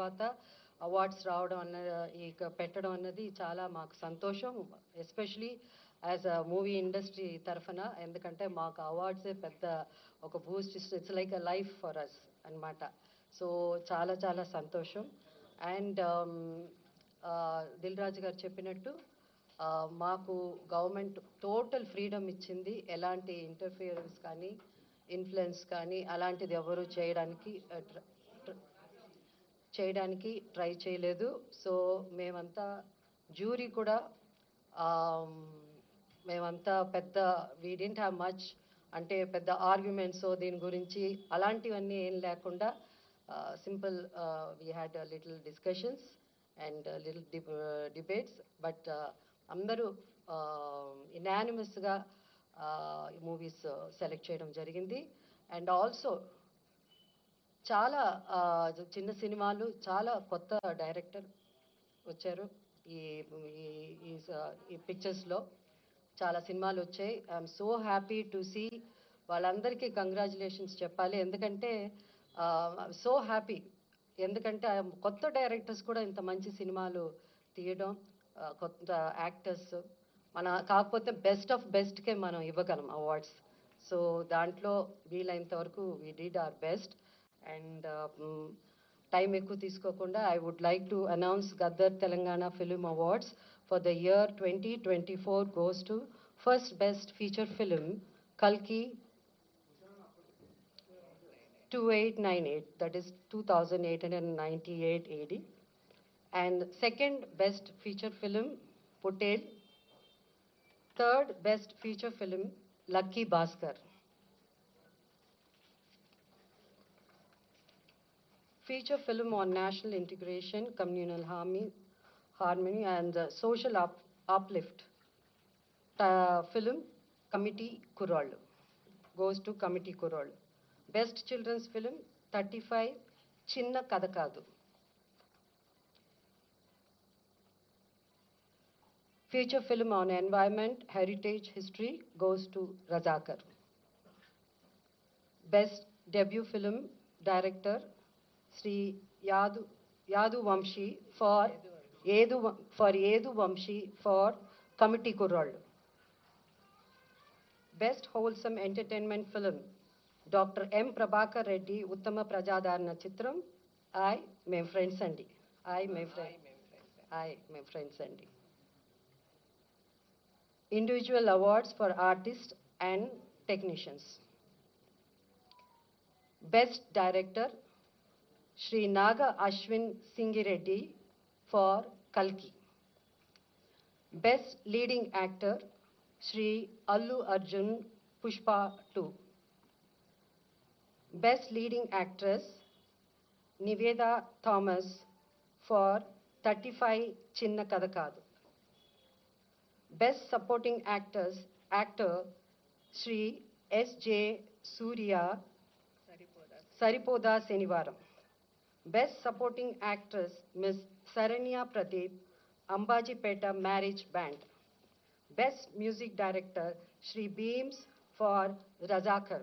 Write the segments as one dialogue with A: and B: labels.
A: తర్వాత అవార్డ్స్ రావడం ఇక పెట్టడం అన్నది చాలా మాకు సంతోషం. Especially as a movie industry తరఫున, ఎందుకంటే మాకు అవార్డ్సే పెద్ద ఒక boost. It's like a life for us అన్నమాట. సో చాలా చాలా సంతోషం. అండ్ దిల్ రాజు గారు చెప్పినట్టు మాకు గవర్నమెంట్ టోటల్ ఫ్రీడమ్ ఇచ్చింది. ఎలాంటి ఇంటర్ఫియరెన్స్ కానీ ఇన్ఫ్లుయెన్స్ కానీ అలాంటిది ఎవరు చేయడానికి ట్రై చేయలేదు. సో మేమంతా జ్యూరీ కూడా మేమంతా పెద్ద వీ డింట్ హ్యావ్ మచ్, అంటే పెద్ద ఆర్గ్యుమెంట్స్ దీని గురించి అలాంటివన్నీ ఏం లేకుండా simple we had little discussions and little debates. But అందరూ ఇనానిమస్గా మూవీస్ సెలెక్ట్ చేయడం జరిగింది. అండ్ ఆల్సో చాలా చిన్న సినిమాలు, చాలా కొత్త డైరెక్టర్ వచ్చారు ఈ ఈ పిక్చర్స్లో. చాలా సినిమాలు వచ్చాయి. I'm so happy to see. వాళ్ళందరికీ కంగ్రాచులేషన్స్ చెప్పాలి, ఎందుకంటే సో హ్యాపీ. ఎందుకంటే కొత్త డైరెక్టర్స్ కూడా ఇంత మంచి సినిమాలు తీయడం, కొత్త యాక్టర్స్ కాకపోతే బెస్ట్ ఆఫ్ బెస్ట్కే మనం ఇవ్వగలం అవార్డ్స్. సో దాంట్లో వీలైనంత వరకు we did our best. And time ఎక్కువ తీసుకోకుండా I would like to announce Gaddar Telangana film awards for the year 2024 goes to first best feature film Kalki 2898, that is 2898 AD, and second best feature film Putel, third best feature film Lucky Bhaskar. Feature film on national integration, communal harmony and social uplift. Film Committee Kurol goes to Committee Kurol. Best children's film 35 Chinna Kadakadu. Feature film on environment, heritage, history goes to Razakar. Best debut film director Sri Yadu Vamshi for Yedu Vamshi for Committee Kurol. Best wholesome entertainment film Dr. M. Prabhakar Reddy Uttama Prajadarana Chitram I Mem Friends Andi. Mem Friends Andi. Individual awards for artists and technicians. Best director Sri Naga Ashwin Singhi Reddy for Kalki. Best leading actor Sri Allu Arjun Pushpa 2. Best leading actress Niveda Thomas for 35 Chinna Kadakadu. Best supporting actor Sri S.J. Surya Saripoda Senivaram. Best supporting actress Ms. Saranya Pradeep Ambajipeta Marriage Band. Best music director Sri Beams for Razakar.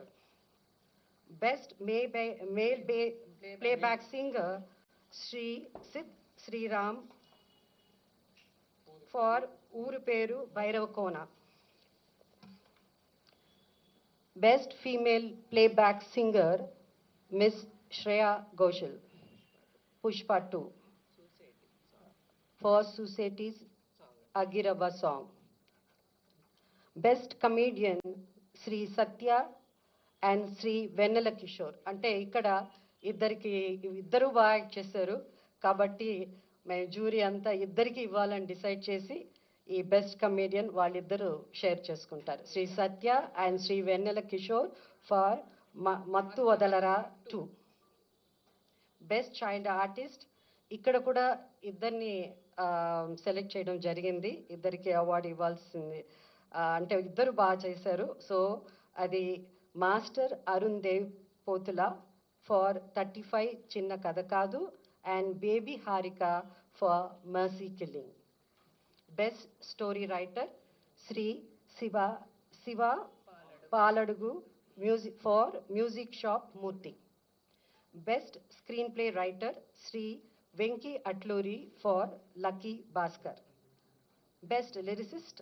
A: Best male playback singer Sri Sid Sri Ram for Uruperu Bairavakona. Best female playback singer Miss Shreya Ghoshal, Pushpa 2 for Suseti's Agirava song. Best comedian Sri Satya and Sri Vennela Kishore. అంటే ఇక్కడ ఇద్దరు బాగా act చేశారు కాబట్టి మేము jury అంతా ఇద్దరికి ఇవ్వాలని డిసైడ్ చేసి ఈ బెస్ట్ కమేడియన్ వాళ్ళిద్దరూ షేర్ చేసుకుంటారు. Sri Satya and Sri Vennela Kishore for Mathu Vadalara 2. Best child artist ఇక్కడ కూడా ఇద్దరిని సెలెక్ట్ చేయడం జరిగింది. ఇద్దరికి అవార్డు ఇవ్వాల్సింది, అంటే ఇద్దరు బాగా చేశారు. సో అది master Arun Dev Pothula for 35 Chinna Katha Kaadu and baby Harika for mercy killing. Best story writer Shri Shiva Paladugu for music shop Murthy. Best screenplay writer Sri Venki Atluri for Lucky Bhaskar. Best lyricist